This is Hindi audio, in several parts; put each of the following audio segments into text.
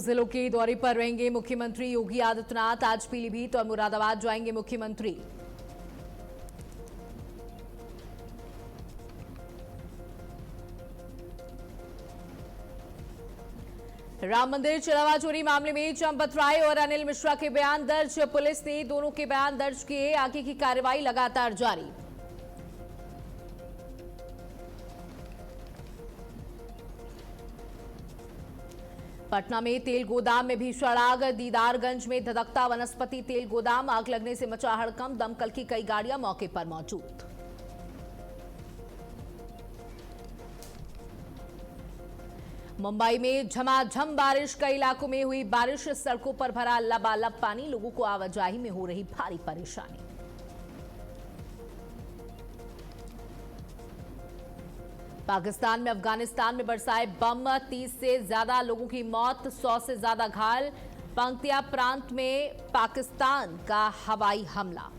जिलों के दौरे पर रहेंगे मुख्यमंत्री योगी आदित्यनाथ। आज पीलीभीत और मुरादाबाद जाएंगे मुख्यमंत्री। राम मंदिर चढ़ावा चोरी मामले में चंपत राय और अनिल मिश्रा के बयान दर्ज। पुलिस ने दोनों के बयान दर्ज किए। आगे की कार्रवाई लगातार जारी। पटना में तेल गोदाम में भीषण आग। दीदारगंज में धधकता वनस्पति तेल गोदाम। आग लगने से मचा हड़कंप। दमकल की कई गाड़ियां मौके पर मौजूद। मुंबई में झमाझम बारिश। कई इलाकों में हुई बारिश। सड़कों पर भरा लबालब पानी। लोगों को आवाजाही में हो रही भारी परेशानी। पाकिस्तान में अफगानिस्तान में बरसाए बम। 30 से ज्यादा लोगों की मौत, 100 से ज्यादा घायल। पंक्तिया प्रांत में पाकिस्तान का हवाई हमला।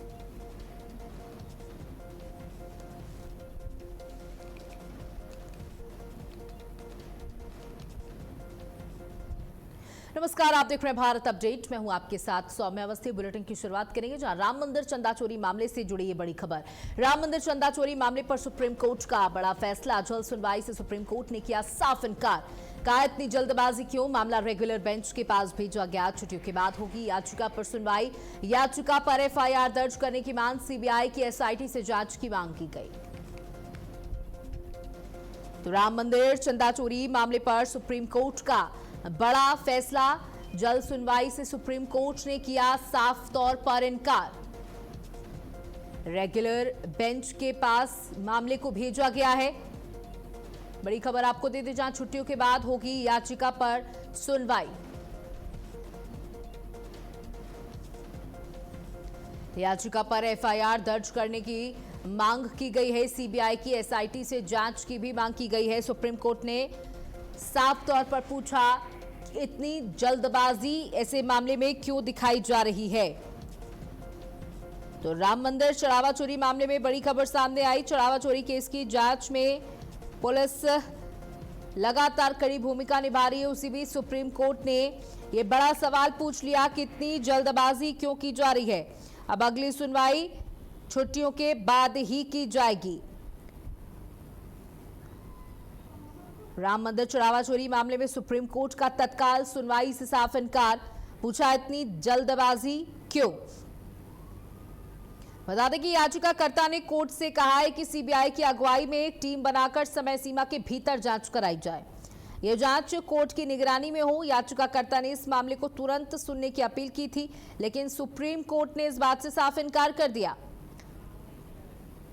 नमस्कार, आप देख रहे हैं भारत अपडेट। मैं हूं आपके साथ सौम्या अवस्थी। बुलेटिन की शुरुआत करेंगे जहां राम मंदिर चंदा चोरी मामले से जुड़ी ये बड़ी खबर। राम मंदिर चंदा चोरी मामले पर सुप्रीम कोर्ट का बड़ा फैसला। जल्द सुनवाई से सुप्रीम कोर्ट ने किया साफ इनकार। कहा इतनी जल्दबाजी क्यों? मामला रेगुलर बेंच के पास भेजा गया। छुट्टियों के बाद होगी याचिका पर सुनवाई। याचिका पर एफआईआर दर्ज करने की मांग। सीबीआई की एसआईटी से जांच की मांग की गई। तो राम मंदिर चंदा चोरी मामले पर सुप्रीम कोर्ट का बड़ा फैसला। जल्द सुनवाई से सुप्रीम कोर्ट ने किया साफ तौर पर इनकार। रेगुलर बेंच के पास मामले को भेजा गया है। बड़ी खबर आपको दे दें, जहां छुट्टियों के बाद होगी याचिका पर सुनवाई। याचिका पर एफआईआर दर्ज करने की मांग की गई है। सीबीआई की एसआईटी से जांच की भी मांग की गई है। सुप्रीम कोर्ट ने साफ तौर पर पूछा इतनी जल्दबाजी ऐसे मामले में क्यों दिखाई जा रही है। तो राम मंदिर चढ़ावा चोरी मामले में बड़ी खबर सामने आई। चढ़ावा चोरी केस की जांच में पुलिस लगातार कड़ी भूमिका निभा रही है। उसी बीच सुप्रीम कोर्ट ने यह बड़ा सवाल पूछ लिया कि इतनी जल्दबाजी क्यों की जा रही है। अब अगली सुनवाई छुट्टियों के बाद ही की जाएगी। राम मंदिर चढ़ावा चोरी मामले में सुप्रीम कोर्ट का तत्काल सुनवाई से साफ इनकार। पूछा इतनी जल्दबाजी क्यों? बता दें कि याचिकाकर्ता ने कोर्ट से कहा है कि सीबीआई की अगुवाई में एक टीम बनाकर समय सीमा के भीतर जांच कराई जाए। यह जांच कोर्ट की निगरानी में हो। याचिकाकर्ता ने इस मामले को तुरंत सुनने की अपील की थी, लेकिन सुप्रीम कोर्ट ने इस बात से साफ इनकार कर दिया।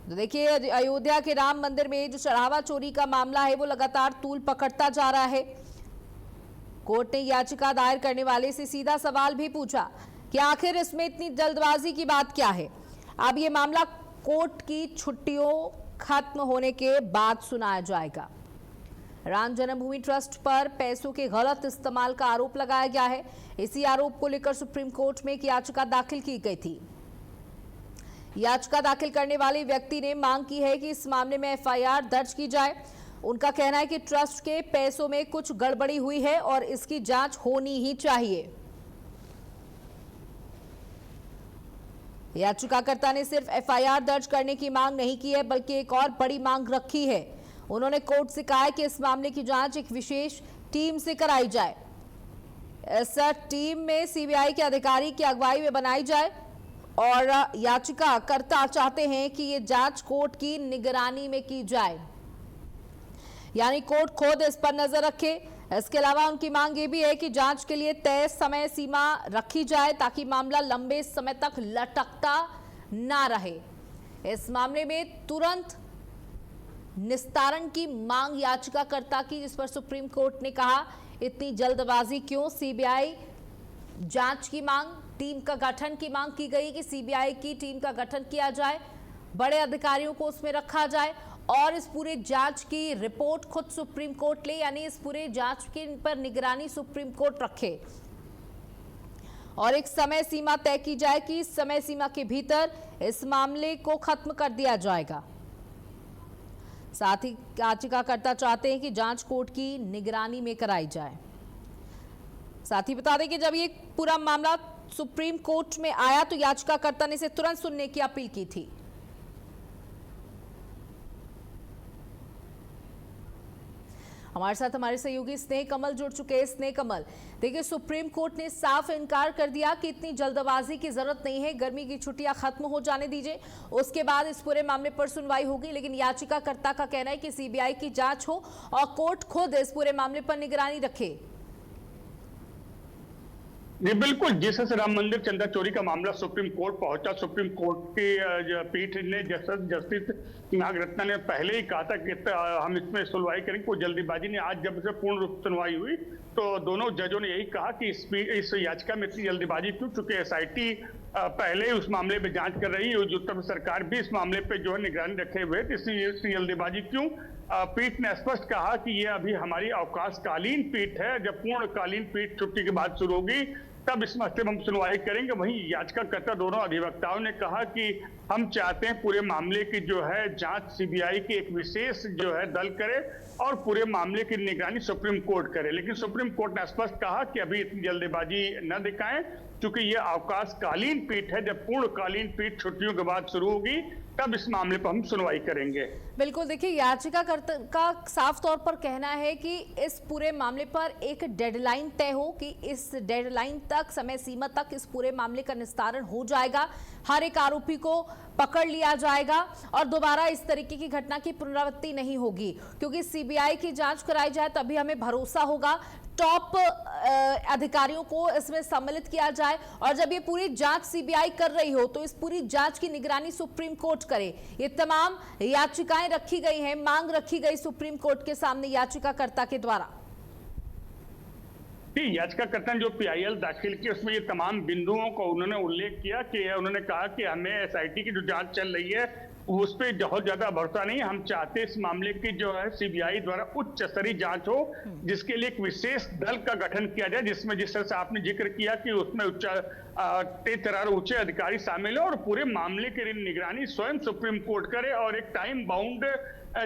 तो देखिए, अयोध्या के राम मंदिर में जो चढ़ावा चोरी का मामला है वो लगातार तूल पकड़ता जा रहा है। कोर्ट ने याचिका दायर करने वाले से सीधा सवाल भी पूछा कि आखिर इसमें इतनी जल्दबाजी की बात क्या है। अब ये मामला कोर्ट की छुट्टियों खत्म होने के बाद सुनाया जाएगा। राम जन्मभूमि ट्रस्ट पर पैसों के गलत इस्तेमाल का आरोप लगाया गया है। इसी आरोप को लेकर सुप्रीम कोर्ट में एक याचिका दाखिल की गई थी। याचिका दाखिल करने वाले व्यक्ति ने मांग की है कि इस मामले में एफआईआर दर्ज की जाए। उनका कहना है कि ट्रस्ट के पैसों में कुछ गड़बड़ी हुई है और इसकी जांच होनी ही चाहिए। याचिकाकर्ता ने सिर्फ एफआईआर दर्ज करने की मांग नहीं की है, बल्कि एक और बड़ी मांग रखी है। उन्होंने कोर्ट से कहा है कि इस मामले की जांच एक विशेष टीम से कराई जाए। इस टीम में सीबीआई के अधिकारी की अगुवाई में बनाई जाए और याचिकाकर्ता चाहते हैं कि ये जांच कोर्ट की निगरानी में की जाए, यानी कोर्ट खुद इस पर नजर रखे। इसके अलावा उनकी मांग ये भी है कि जांच के लिए तय समय सीमा रखी जाए ताकि मामला लंबे समय तक लटकता ना रहे। इस मामले में तुरंत निस्तारण की मांग याचिकाकर्ता की, जिस पर सुप्रीम कोर्ट ने कहा इतनी जल्दबाजी क्यों। सीबीआई जांच की मांग, टीम का गठन की मांग की गई कि सीबीआई की टीम का गठन किया जाए, बड़े अधिकारियों को उसमें रखा जाए और इस पूरे जांच की रिपोर्ट खुद सुप्रीम कोर्ट ले, यानी इस पूरे जांच के पर निगरानी सुप्रीम कोर्ट रखे और एक समय सीमा तय की जाए कि इस समय सीमा के भीतर इस मामले को खत्म कर दिया जाएगा। साथ ही याचिकाकर्ता चाहते हैं कि जांच कोर्ट की निगरानी में कराई जाए। साथ ही बता दें कि जब ये पूरा मामला सुप्रीम कोर्ट में आया तो याचिकाकर्ता ने इसे तुरंत सुनने की अपील की थी। हमारे साथ हमारे सहयोगी स्नेह कमल जुड़ चुके हैं। स्नेह कमल, देखिए सुप्रीम कोर्ट ने साफ इनकार कर दिया कि इतनी जल्दबाजी की जरूरत नहीं है, गर्मी की छुट्टियां खत्म हो जाने दीजिए, उसके बाद इस पूरे मामले पर सुनवाई होगी। लेकिन याचिकाकर्ता का कहना है कि सीबीआई की जांच हो और कोर्ट खुद इस पूरे मामले पर निगरानी रखे। जी बिल्कुल, जिस राम मंदिर चंदा चोरी का मामला सुप्रीम कोर्ट पहुंचा, सुप्रीम कोर्ट की पीठ ने जस्टिस नागरत्ना ने पहले ही कहा था कि हम इसमें सुनवाई करेंगे, कोई जल्दीबाजी नहीं। आज जब से पूर्ण रूप सुनवाई हुई तो दोनों जजों ने यही कहा कि इस याचिका में इतनी जल्दीबाजी क्यों, चूंकि एसआईटी पहले ही उस मामले में जांच कर रही है, उत्तर प्रदेश सरकार भी इस मामले पे जो है निगरानी रखे हुए, इतनी जल्दीबाजी क्यों। पीठ ने स्पष्ट कहा कि यह अभी हमारी अवकाशकालीन पीठ है, जब पूर्णकालीन पीठ छुट्टी के बाद शुरू होगी तब इस मसले में हम सुनवाई करेंगे। वहीं याचिकाकर्ता दोनों अधिवक्ताओं ने कहा कि हम चाहते हैं पूरे मामले की जो है जांच सीबीआई की एक विशेष जो है दल करे और पूरे मामले की निगरानी सुप्रीम कोर्ट करे। लेकिन सुप्रीम कोर्ट ने स्पष्ट कहा कि अभी इतनी जल्दबाजी न दिखाएं, क्योंकि यह अवकाशकालीन पीठ है, जब पूर्णकालीन पीठ छुट्टियों के बाद शुरू होगी तब इस मामले पर हम सुनवाई करेंगे। बिल्कुल, देखिए याचिकाकर्ता का साफ तौर पर कहना है कि इस पूरे मामले पर एक डेडलाइन तय हो, कि इस डेडलाइन तक, समय सीमा तक इस पूरे मामले का निस्तारण हो जाएगा, हर एक आरोपी को पकड़ लिया जाएगा और दोबारा इस तरीके की घटना की पुनरावृत्ति नहीं होगी, क्योंकि सीबीआई की जांच कराई जाए तभी हमें भरोसा होगा, टॉप अधिकारियों को इसमें सम्मिलित किया जाए और जब ये पूरी जांच सीबीआई कर रही हो तो इस पूरी जांच की निगरानी सुप्रीम कोर्ट करे। ये तमाम याचिकाएं रखी गई हैं, मांग रखी गई सुप्रीम कोर्ट के सामने याचिकाकर्ता के द्वारा। याचिकाकर्ता ने जो पीआईएल दाखिल की उसमें ये तमाम बिंदुओं को उन्होंने उल्लेख किया कि उन्होंने कहा कि हमें एसआईटी की जो जांच चल रही है उस पर बहुत ज्यादा भरोसा नहीं, हम चाहते इस मामले की जो है सीबीआई द्वारा उच्च स्तरीय जांच हो, जिसके लिए एक विशेष दल का गठन किया जाए, जिसमें जिस तरह से आपने जिक्र किया कि उसमें ऊंचे अधिकारी शामिल हो और पूरे मामले की निगरानी स्वयं सुप्रीम कोर्ट करे और एक टाइम बाउंड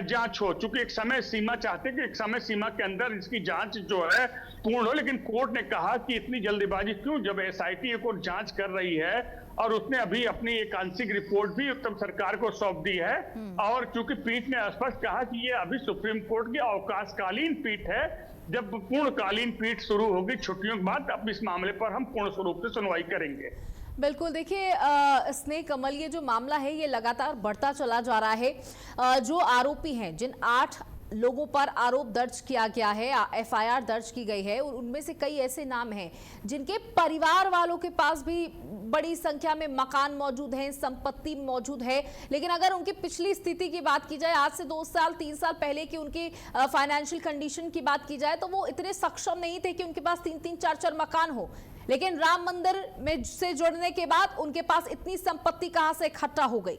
जांच हो। चूंकि एक समय सीमा चाहते कि एक समय सीमा के अंदर इसकी जांच जो है पूर्ण हो, लेकिन कोर्ट ने कहा कि इतनी जल्दीबाजी क्यों, जब एसआईटी एक और जांच कर रही है और उसने अभी अपनी एक आंशिक रिपोर्ट भी उत्तर सरकार को सौंप दी है। और क्योंकि पीठ ने स्पष्ट कहा कि ये अभी सुप्रीम कोर्ट की अवकाशकालीन पीठ है, जब पूर्णकालीन पीठ शुरू होगी छुट्टियों के बाद अब इस मामले पर हम पूर्ण स्वरूप से सुनवाई करेंगे। बिल्कुल, देखिए स्नेह कमल, ये जो मामला है ये लगातार बढ़ता चला जा रहा है। जो आरोपी हैं, जिन 8 लोगों पर आरोप दर्ज किया गया है, एफआईआर दर्ज की गई है, और उनमें से कई ऐसे नाम हैं जिनके परिवार वालों के पास भी बड़ी संख्या में मकान मौजूद हैं, संपत्ति मौजूद है, लेकिन अगर उनकी पिछली स्थिति की बात की जाए, आज से 2 साल 3 साल पहले की उनकी फाइनेंशियल कंडीशन की बात की जाए, तो वो इतने सक्षम नहीं थे कि उनके पास 3-3 4-4 मकान हो। लेकिन राम मंदिर में से जुड़ने के बाद उनके पास इतनी संपत्ति कहां से इकट्ठा हो गई।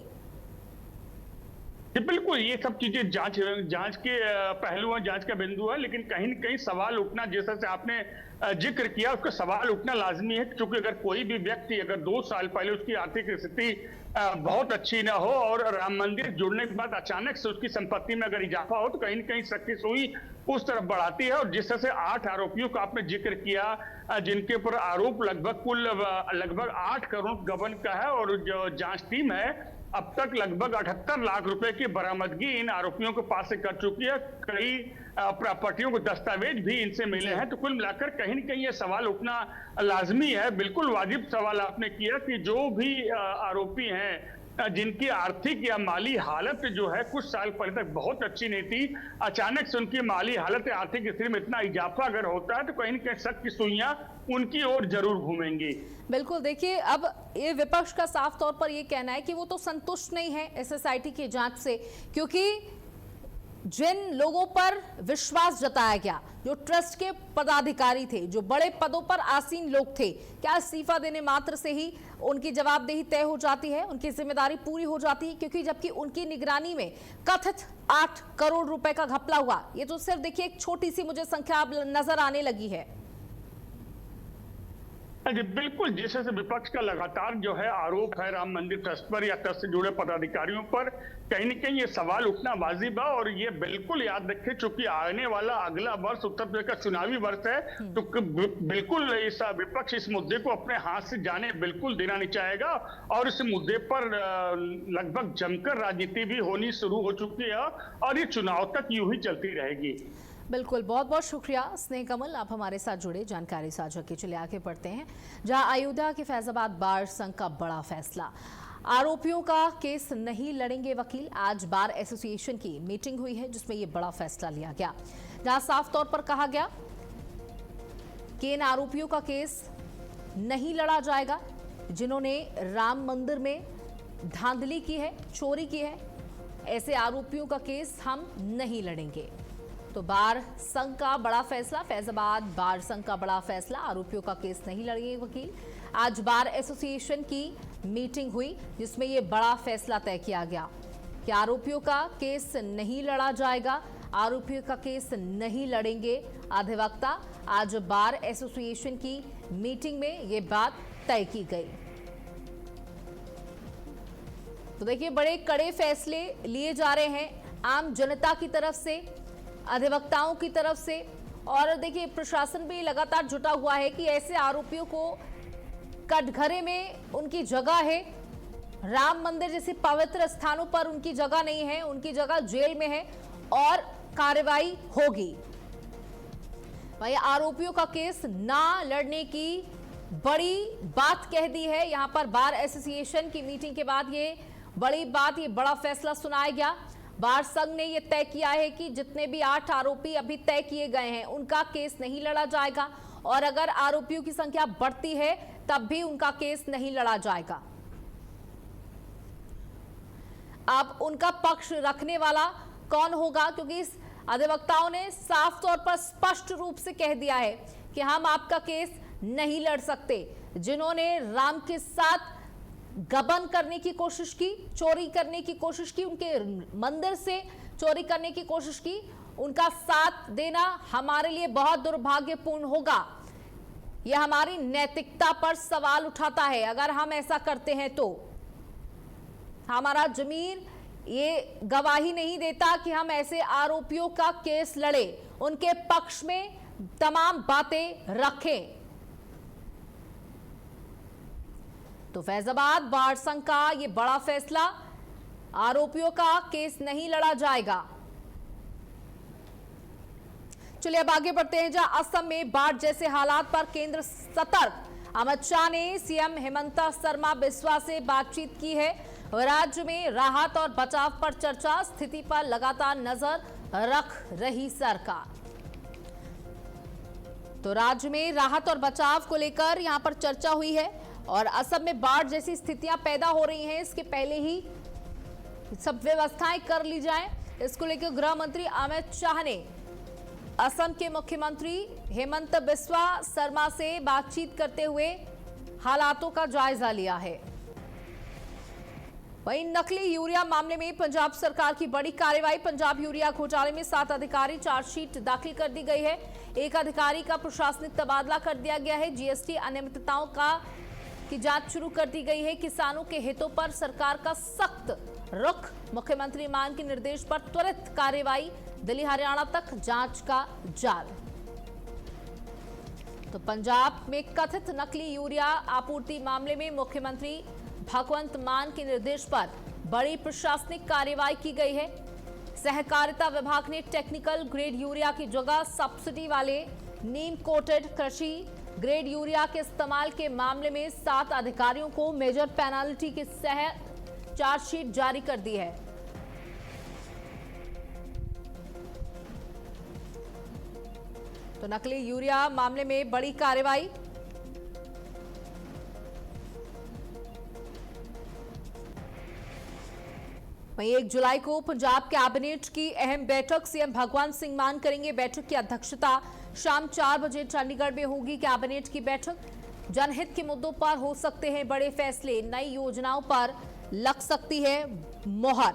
बिल्कुल, ये सब चीजें जांच के पहलू हैं, जांच का बिंदु है, लेकिन कहीं न कहीं सवाल उठना, जैसा से आपने जिक्र किया, उसका सवाल उठना लाजमी है, क्योंकि अगर कोई भी व्यक्ति अगर 2 साल पहले उसकी आर्थिक स्थिति बहुत अच्छी ना हो और राम मंदिर जुड़ने के बाद अचानक से उसकी संपत्ति में अगर इजाफा हो तो कहीं न कहीं शक सुई उस तरफ बढ़ाती है। और जिस तरह से 8 आरोपियों का आपने जिक्र किया, जिनके ऊपर आरोप लगभग 8 करोड़ गबन का है, और जो जांच टीम है अब तक लगभग 78 लाख रुपए की बरामदगी इन आरोपियों के पास से कर चुकी है। कई प्रॉपर्टियों को दस्तावेज भी इनसे मिले हैं। तो कुल मिलाकर कहीं न कहीं ये सवाल उठना लाजमी है, बिल्कुल वाजिब सवाल आपने किया कि जो भी आरोपी हैं जिनकी आर्थिक या माली हालत जो है कुछ साल पहले तक बहुत अच्छी नहीं थी, अचानक से उनकी माली हालत या आर्थिक स्थिति में इतना इजाफा अगर होता है तो कहीं न कहीं शक की सुइयां उनकी ओर जरूर घूमेंगी। बिल्कुल, देखिए अब ये विपक्ष का साफ तौर पर ये कहना है कि वो तो संतुष्ट नहीं है एसएसआईटी की जांच से, क्योंकि जिन लोगों पर विश्वास जताया गया, जो ट्रस्ट के पदाधिकारी थे, जो बड़े पदों पर आसीन लोग थे, क्या इस्तीफा देने मात्र से ही उनकी जवाबदेही तय हो जाती है, उनकी जिम्मेदारी पूरी हो जाती है? क्योंकि जबकि उनकी निगरानी में कथित 8 करोड़ रुपए का घपला हुआ, ये तो सिर्फ देखिए एक छोटी सी मुझे संख्या नजर आने लगी है। जी बिल्कुल, जिस तरह से विपक्ष का लगातार जो है आरोप है राम मंदिर ट्रस्ट पर या ट्रस्ट से जुड़े पदाधिकारियों पर, कहीं न कहीं ये सवाल उठना वाजिब है। और ये बिल्कुल याद रखें, चूंकि आने वाला अगला वर्ष उत्तर प्रदेश का चुनावी वर्ष है, तो बिल्कुल इस विपक्ष इस मुद्दे को अपने हाथ से जाने बिल्कुल देना नहीं चाहेगा। और इस मुद्दे पर लगभग जमकर राजनीति भी होनी शुरू हो चुकी है और ये चुनाव तक यूं ही चलती रहेगी। बिल्कुल, बहुत बहुत शुक्रिया स्नेह कमल, आप हमारे साथ जुड़े, जानकारी साझा की। चलिए आगे बढ़ते हैं, जहां अयोध्या के फैजाबाद बार संघ का बड़ा फैसला। आरोपियों का केस नहीं लड़ेंगे वकील। आज बार एसोसिएशन की मीटिंग हुई है जिसमें यह बड़ा फैसला लिया गया, जहां साफ तौर पर कहा गया कि इन आरोपियों का केस नहीं लड़ा जाएगा जिन्होंने राम मंदिर में धांधली की है, चोरी की है। ऐसे आरोपियों का केस हम नहीं लड़ेंगे। तो बार संघ का बड़ा फैसला, फैजाबाद बार संघ का बड़ा फैसला, आरोपियों का केस नहीं लड़ेंगे वकील। आज बार एसोसिएशन की मीटिंग हुई जिसमें यह बड़ा फैसला तय किया गया कि आरोपियों का केस नहीं लड़ा जाएगा, आरोपियों का केस नहीं लड़ेंगे अधिवक्ता। आज बार एसोसिएशन की मीटिंग में यह बात तय की गई। तो देखिए, बड़े कड़े फैसले लिए जा रहे हैं आम जनता की तरफ से, अधिवक्ताओं की तरफ से। और देखिए, प्रशासन भी लगातार जुटा हुआ है कि ऐसे आरोपियों को कटघरे में उनकी जगह है, राम मंदिर जैसे पवित्र स्थानों पर उनकी जगह नहीं है, उनकी जगह जेल में है और कार्रवाई होगी। वही आरोपियों का केस ना लड़ने की बड़ी बात कह दी है। यहां पर बार एसोसिएशन की मीटिंग के बाद ये बड़ी बात, ये बड़ा फैसला सुनाया गया। बार संघ ने यह तय किया है कि जितने भी 8 आरोपी अभी तय किए गए हैं उनका केस नहीं लड़ा जाएगा, और अगर आरोपियों की संख्या बढ़ती है तब भी उनका केस नहीं लड़ा जाएगा। अब उनका पक्ष रखने वाला कौन होगा, क्योंकि इस अधिवक्ताओं ने साफ तौर पर स्पष्ट रूप से कह दिया है कि हम आपका केस नहीं लड़ सकते। जिन्होंने राम के साथ गबन करने की कोशिश की, चोरी करने की कोशिश की, उनके मंदिर से चोरी करने की कोशिश की, उनका साथ देना हमारे लिए बहुत दुर्भाग्यपूर्ण होगा। यह हमारी नैतिकता पर सवाल उठाता है। अगर हम ऐसा करते हैं तो हमारा जमीन ये गवाही नहीं देता कि हम ऐसे आरोपियों का केस लड़े, उनके पक्ष में तमाम बातें रखें। तो फैजाबाद बार संघ का यह बड़ा फैसला, आरोपियों का केस नहीं लड़ा जाएगा। चलिए अब आगे बढ़ते हैं, जहां असम में बाढ़ जैसे हालात पर केंद्र सतर्क। अमित शाह ने सीएम हेमंता शर्मा बिस्वा से बातचीत की है। राज्य में राहत और बचाव पर चर्चा, स्थिति पर लगातार नजर रख रही सरकार। तो राज्य में राहत और बचाव को लेकर यहां पर चर्चा हुई है और असम में बाढ़ जैसी स्थितियां पैदा हो रही हैं, इसके पहले ही सब व्यवस्थाएं कर ली जाएं। इसको लेकर गृह मंत्री अमित शाह ने असम के मुख्यमंत्री हेमंत बिस्वा शर्मा से बातचीत करते हुए हालातों का जायजा लिया है। वहीं नकली यूरिया मामले में पंजाब सरकार की बड़ी कार्रवाई। पंजाब यूरिया घोटाले में 7 अधिकारी चार्जशीट दाखिल कर दी गई है। एक अधिकारी का प्रशासनिक तबादला कर दिया गया है। जीएसटी अनियमितताओं की जांच शुरू कर दी गई है। किसानों के हितों पर सरकार का सख्त रुख, मुख्यमंत्री मान के निर्देश पर त्वरित कार्रवाई, दिल्ली हरियाणा तक जांच का जाल। तो पंजाब में कथित नकली यूरिया आपूर्ति मामले में मुख्यमंत्री भगवंत मान के निर्देश पर बड़ी प्रशासनिक कार्रवाई की गई है। सहकारिता विभाग ने टेक्निकल ग्रेड यूरिया की जगह सब्सिडी वाले नीम कोटेड कृषि ग्रेड यूरिया के इस्तेमाल के मामले में 7 अधिकारियों को मेजर पेनाल्टी के तहत चार्जशीट जारी कर दी है। तो नकली यूरिया मामले में बड़ी कार्रवाई। वहीं 1 जुलाई को पंजाब कैबिनेट की अहम बैठक सीएम भगवंत सिंह मान करेंगे। बैठक की अध्यक्षता शाम 4 बजे चंडीगढ़ में होगी। कैबिनेट की बैठक, जनहित के मुद्दों पर हो सकते हैं बड़े फैसले, नई योजनाओं पर लग सकती है मोहर।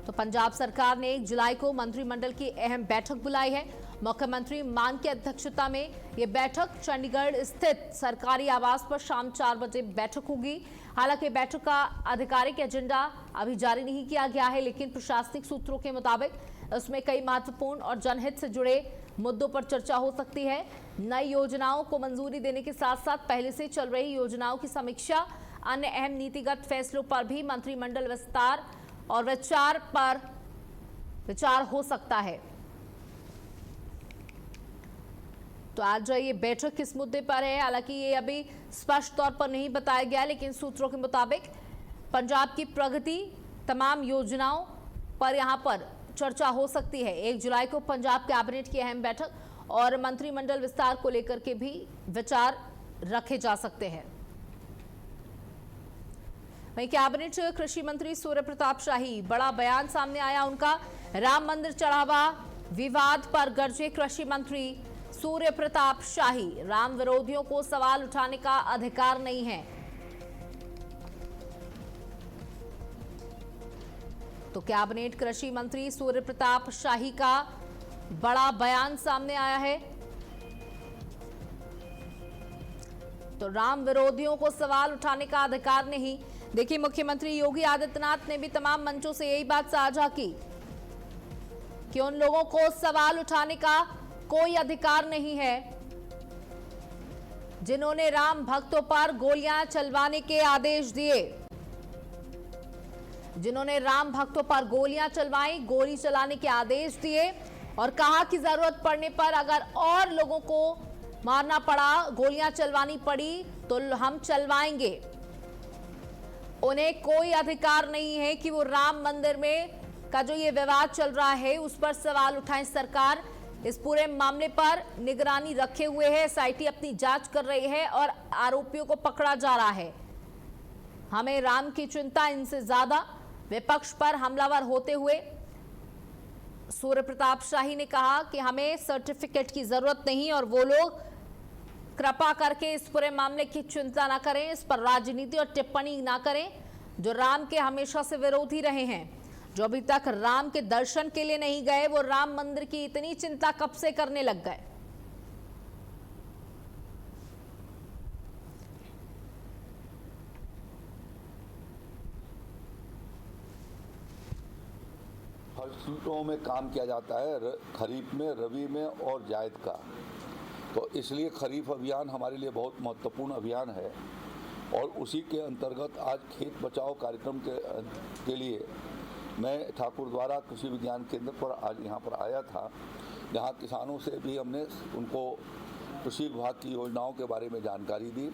तो पंजाब सरकार ने 1 जुलाई को मंत्रिमंडल की अहम बैठक बुलाई है। मुख्यमंत्री मान की अध्यक्षता में ये बैठक चंडीगढ़ स्थित सरकारी आवास पर शाम 4 बजे बैठक होगी। हालांकि बैठक का आधिकारिक एजेंडा अभी जारी नहीं किया गया है, लेकिन प्रशासनिक सूत्रों के मुताबिक इसमें कई महत्वपूर्ण और जनहित से जुड़े मुद्दों पर चर्चा हो सकती है। नई योजनाओं को मंजूरी देने के साथ साथ पहले से चल रही योजनाओं की समीक्षा, अन्य अहम नीतिगत फैसलों पर भी मंत्रिमंडल विस्तार और विचार हो सकता है। तो आज ये बैठक किस मुद्दे पर है, हालांकि ये अभी स्पष्ट तौर पर नहीं बताया गया, लेकिन सूत्रों के मुताबिक पंजाब की प्रगति, तमाम योजनाओं पर यहां पर चर्चा हो सकती है। 1 जुलाई को पंजाब कैबिनेट की अहम बैठक और मंत्रिमंडल विस्तार को लेकर के भी विचार रखे जा सकते हैं। वहीं कैबिनेट कृषि मंत्री सूर्य प्रताप शाही, बड़ा बयान सामने आया उनका। राम मंदिर चढ़ावा विवाद पर गरजे कृषि मंत्री सूर्य प्रताप शाही, राम विरोधियों को सवाल उठाने का अधिकार नहीं है। तो कैबिनेट कृषि मंत्री सूर्य प्रताप शाही का बड़ा बयान सामने आया है। तो राम विरोधियों को सवाल उठाने का अधिकार नहीं। देखिए, मुख्यमंत्री योगी आदित्यनाथ ने भी तमाम मंचों से यही बात साझा की कि उन लोगों को सवाल उठाने का कोई अधिकार नहीं है जिन्होंने राम भक्तों पर गोलियां चलवाने के आदेश दिए, जिन्होंने राम भक्तों पर गोलियां चलवाई, गोली चलाने के आदेश दिए और कहा कि जरूरत पड़ने पर अगर और लोगों को मारना पड़ा, गोलियां चलवानी पड़ी तो हम चलवाएंगे। उन्हें कोई अधिकार नहीं है कि वो राम मंदिर में का जो ये विवाद चल रहा है उस पर सवाल उठाएं। सरकार इस पूरे मामले पर निगरानी रखे हुए है, एसआईटी अपनी जांच कर रही है और आरोपियों को पकड़ा जा रहा है। हमें राम की चिंता इनसे ज्यादा। विपक्ष पर हमलावर होते हुए सूर्य प्रताप शाही ने कहा कि हमें सर्टिफिकेट की जरूरत नहीं और वो लोग कृपा करके इस पूरे मामले की चिंता ना करें, इस पर राजनीति और टिप्पणी ना करें। जो राम के हमेशा से विरोधी रहे हैं, जो अभी तक राम के दर्शन के लिए नहीं गए, वो राम मंदिर की इतनी चिंता कब से करने लग गए। फसलों में काम किया जाता है, खरीफ में, रबी में और जायद का। तो इसलिए खरीफ अभियान हमारे लिए बहुत महत्वपूर्ण अभियान है और उसी के अंतर्गत आज खेत बचाओ कार्यक्रम के लिए मैं ठाकुर द्वारा कृषि विज्ञान केंद्र पर आज यहाँ पर आया था, जहाँ किसानों से भी हमने उनको कृषि विभाग की योजनाओं के बारे में जानकारी दी।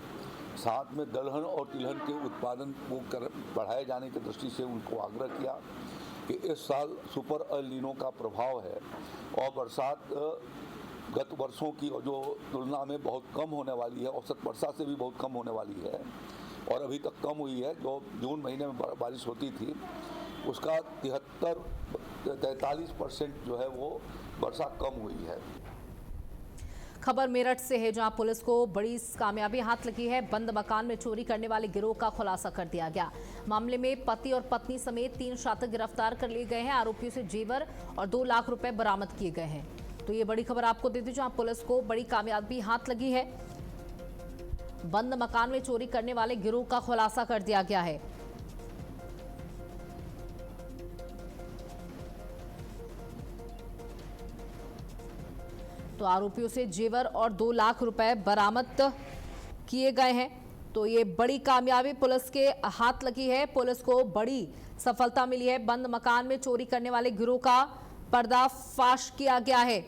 साथ में दलहन और तिलहन के उत्पादन को बढ़ाए जाने की दृष्टि से उनको आग्रह किया कि इस साल सुपर एल नीनो का प्रभाव है और बरसात गत वर्षों की जो तुलना में बहुत कम होने वाली है, औसत वर्षा से भी बहुत कम होने वाली है और अभी तक कम हुई है। जो जून महीने में बारिश होती थी उसका 43% जो है वो वर्षा कम हुई है। खबर मेरठ से है, जहां पुलिस को बड़ी कामयाबी हाथ लगी है। बंद मकान में चोरी करने वाले गिरोह का खुलासा कर दिया गया। मामले में पति और पत्नी समेत 3 शातिर गिरफ्तार कर लिए गए हैं। आरोपियों से जेवर और 2 लाख रुपए बरामद किए गए हैं। तो ये बड़ी खबर आपको दे दी, जहां पुलिस को बड़ी कामयाबी हाथ लगी है। बंद मकान में चोरी करने वाले गिरोह का खुलासा कर दिया गया है। तो आरोपियों से जेवर और 2 लाख रुपए बरामद किए गए हैं। तो ये बड़ी कामयाबी पुलिस के हाथ लगी है। पुलिस को बड़ी सफलता मिली है। बंद मकान में चोरी करने वाले गिरोह का पर्दाफाश किया गया है।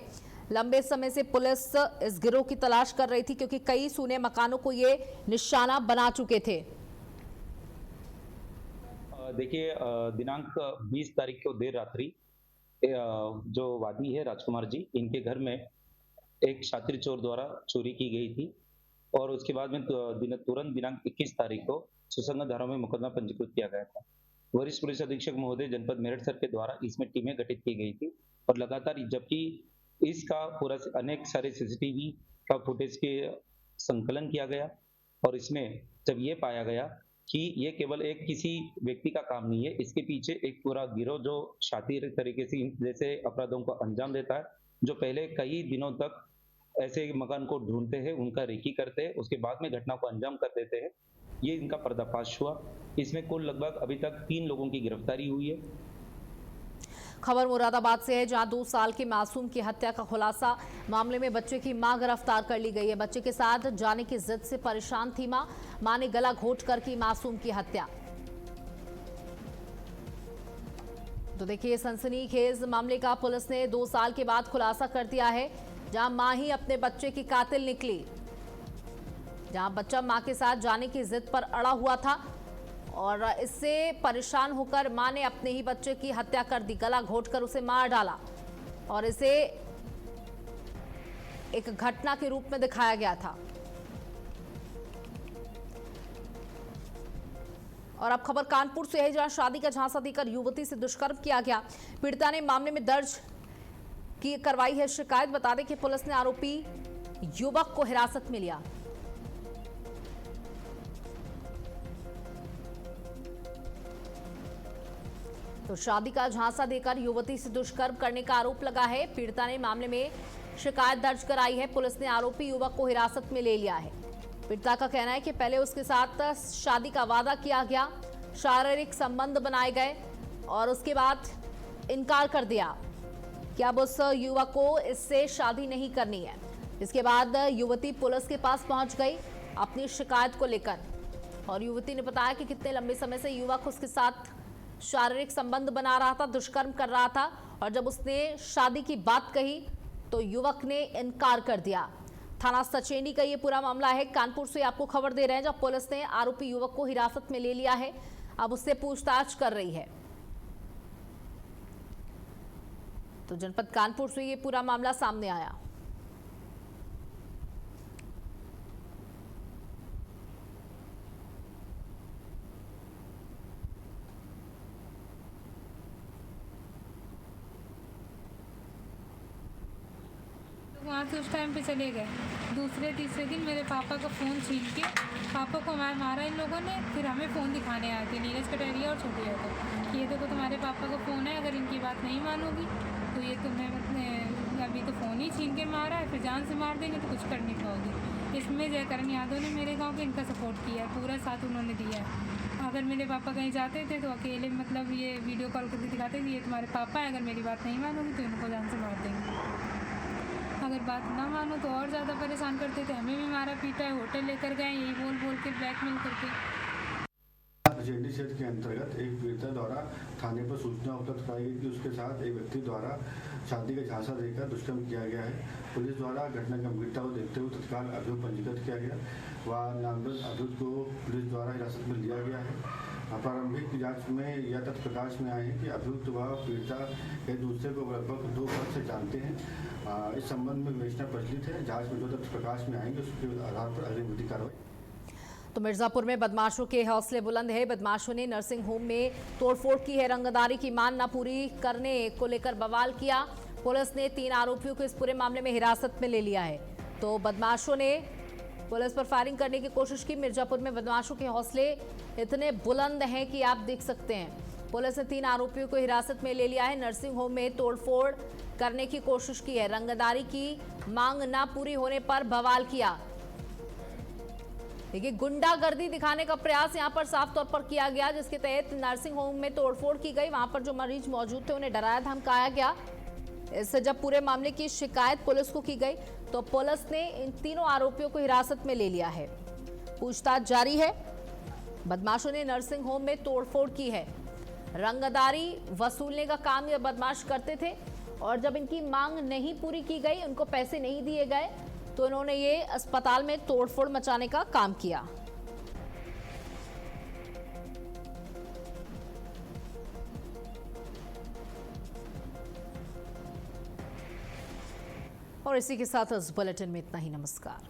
लंबे समय से पुलिस इस गिरोह की तलाश कर रही थी, क्योंकि कई सूने मकानों को ये निशाना बना चुके थे। देखिए, दिनांक 20 तारीख को देर रात्रि जो वादी है राजकुमार जी, इनके घर में एक शातिर चोर द्वारा चोरी की गई थी और उसके बाद में तुरंत दिनांक 21 तारीख को सुसंगत धाराओं में मुकदमा पंजीकृत किया गया था। वरिष्ठ पुलिस अधीक्षक महोदय जनपद मेरठ सर के द्वारा इसमें टीमें गठित की गई थी और लगातार, जबकि इसका पूरा अनेक सारे सीसीटीवी का फुटेज के संकलन किया गया और इसमें जब ये पाया गया कि ये केवल एक किसी व्यक्ति का काम नहीं है, इसके पीछे एक पूरा गिरोह जो शातिर तरीके से जैसे अपराधों को अंजाम देता है जो पहले कई दिनों तक ऐसे मकान को ढूंढते हैं, उनका रेकी करते हैं, उसके बाद में घटना को अंजाम कर देते हैं। ये इनका पर्दाफाश हुआ। इसमें कुल लगभग अभी तक 3 लोगों की गिरफ्तारी हुई है। खबर मुरादाबाद से है, जहां 2 साल के मासूम की हत्या का खुलासा। मामले में बच्चे की मां गिरफ्तार कर ली गई है। बच्चे के साथ जाने की जिद से परेशान थी मां ने गला घोट कर की मासूम की हत्या। तो देखिए, सनसनीखेज मामले का पुलिस ने 2 साल के बाद खुलासा कर दिया है, जहां मां ही अपने बच्चे की कातिल निकली। जहां बच्चा मां के साथ जाने की जिद पर अड़ा हुआ था और इससे परेशान होकर मां ने अपने ही बच्चे की हत्या कर दी, गला घोटकर उसे मार डाला और इसे एक घटना के रूप में दिखाया गया था। और अब खबर कानपुर से है, जहां शादी का झांसा देकर युवती से दुष्कर्म किया गया। पीड़िता ने मामले में दर्ज की करवाई है शिकायत। बता दें कि पुलिस ने आरोपी युवक को हिरासत में लिया। तो शादी का झांसा देकर युवती से दुष्कर्म करने का आरोप लगा है। पीड़िता ने मामले में शिकायत दर्ज कराई है। पुलिस ने आरोपी युवक को हिरासत में ले लिया है। पीड़िता का कहना है कि पहले उसके साथ शादी का वादा किया गया, शारीरिक संबंध बनाए गए और उसके बाद इनकार कर दिया कि अब उस युवक को इससे शादी नहीं करनी है। इसके बाद युवती पुलिस के पास पहुंच गई अपनी शिकायत को लेकर और युवती ने बताया कि कितने लंबे समय से युवक उसके साथ शारीरिक संबंध बना रहा था, दुष्कर्म कर रहा था और जब उसने शादी की बात कही तो युवक ने इनकार कर दिया। थाना सचेनी का ये पूरा मामला है। कानपुर से आपको खबर दे रहे हैं, जब पुलिस ने आरोपी युवक को हिरासत में ले लिया है, अब उससे पूछताछ कर रही है। तो जनपद कानपुर से ये पूरा मामला सामने आया। वहाँ से उस टाइम पे चले गए। दूसरे तीसरे दिन मेरे पापा का फ़ोन छीन के पापा को मारा इन लोगों ने। फिर हमें फ़ोन दिखाने आए थे नीरज कटरिया और छोटे यादव कि ये देखो तुम्हारे पापा का फ़ोन है, अगर इनकी बात नहीं मानोगी तो ये तुम्हें अभी तो फ़ोन ही छीन के मारा है, फिर जान से मार देंगे तो कुछ कर नहीं पाओगी। इसमें जयकरण यादव ने मेरे गाँव के इनका सपोर्ट किया, पूरा साथ उन्होंने दिया है। अगर मेरे पापा कहीं जाते थे तो अकेले मतलब ये वीडियो कॉल करके दिखाते थे ये तुम्हारे पापा है, अगर मेरी बात नहीं मानोगी तो इनको जान से मार देंगे। अगर बात ना मानो तो और ज़्यादा परेशान करते थे। हमें भी मारा पीटा है, होटल लेकर गए, यही बोल बोल के ब्लैकमेल करके। जेडी क्षेत्र के अंतर्गत एक पीड़िता द्वारा थाने पर सूचना उपलब्ध कराई गई कि उसके साथ एक व्यक्ति द्वारा शादी का झांसा देकर दुष्कर्म किया गया है। पुलिस द्वारा घटना गंभीरता को देखते हुए तत्काल अभियोग पंजीकृत किया गया। वह नामजद अभियुक्त को पुलिस द्वारा हिरासत में लिया गया है। प्रारंभिक जांच में यह तथ्य प्रकाश में आए हैं कि अभियुक्त व पीड़िता एक दूसरे को लगभग 2 वर्ष से जानते हैं। इस संबंध में विवेचना प्रचलित है। जांच में जो तथ्य प्रकाश में आएंगे उसके आधार पर अगली विधिक कार्रवाई। तो मिर्जापुर में बदमाशों के हौसले बुलंद है। बदमाशों ने नर्सिंग होम में तोड़फोड़ की है। रंगदारी की मांग न पूरी करने को लेकर बवाल किया। पुलिस ने 3 आरोपियों को इस पूरे मामले में हिरासत में ले लिया है। तो बदमाशों ने पुलिस पर फायरिंग करने की कोशिश की। मिर्जापुर में बदमाशों के हौसले इतने बुलंद हैं कि आप देख सकते हैं। पुलिस ने 3 आरोपियों को हिरासत में ले लिया है। नर्सिंग होम में तोड़फोड़ करने की कोशिश की है। रंगदारी की मांग न पूरी होने पर बवाल किया। देखिए, गुंडागर्दी दिखाने का प्रयास यहां पर साफ तौर पर किया गया, जिसके तहत नर्सिंग होम में तोड़फोड़ की गई। वहां पर जो मरीज मौजूद थे उन्हें डराया धमकाया गया। इससे जब पूरे मामले की शिकायत पुलिस को की गई तो पुलिस ने इन 3 आरोपियों को हिरासत में ले लिया है। पूछताछ जारी है। बदमाशों ने नर्सिंग होम में तोड़फोड़ की है। रंगदारी वसूलने का काम ये बदमाश करते थे और जब इनकी मांग नहीं पूरी की गई, उनको पैसे नहीं दिए गए, तो इन्होंने ये अस्पताल में तोड़फोड़ मचाने का काम किया। और इसी के साथ इस बुलेटिन में इतना ही। नमस्कार।